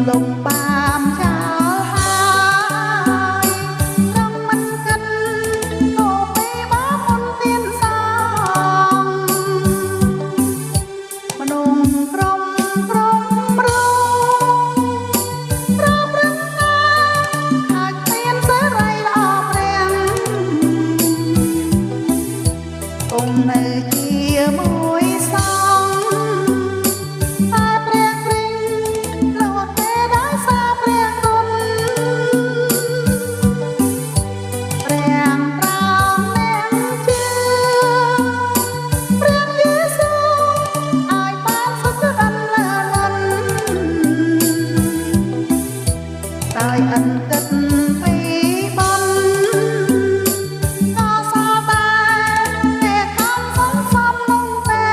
លំបានចោលហើយត្រង់មិនគិតទៅពេលបមុនទៀនសងមនុស្សក្រុមរងប្រព្រឹត្តអាចមានសេរីល្អព្រាំងគង់នៅជាមួយសងតែព្រះគ្រីស្ទលោកទេដោយសារព្រះគុណព្រះប្រោងអ្នកជឿព្រះយេស៊ូវឲ្យបានសុខដុនលើលន់ដោយអន្តិតពីបនក៏សោដែរតែខំសន្សំនោះទេ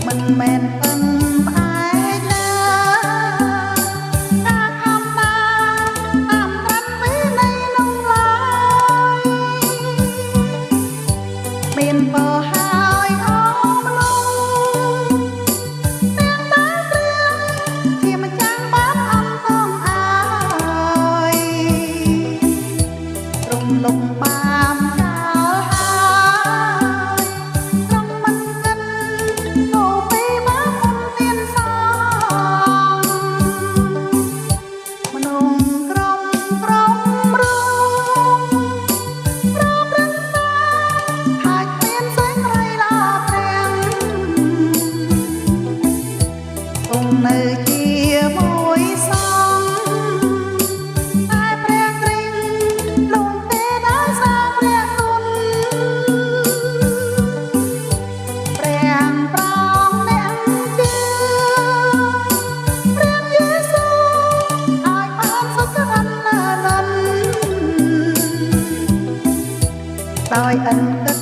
មិនមែនពឹងផ្អែកលើការខំបានតាមត្រឹមវិន័យនោះឡើយមានបើហើយអស់មនុស្សទាំងបានគ្រឿងជាម្ចាស់បានអំពងអើយរំលំបានចោលហើយត្រង់មិនគិតទៅពេលបមុនទៀនសងមនុស្សក្រុមរងប្រព្រឹត្តអាចមានសេរីល្អព្រាំងគង់នៅជាមួយសងតែព្រះគ្រីស្ទលោកទេដោយសារព្រះគុណព្រះប្រោងអ្នកជឿព្រះយេស៊ូវឲ្យបានសុខដុនលើលន់ដោយអន្តិត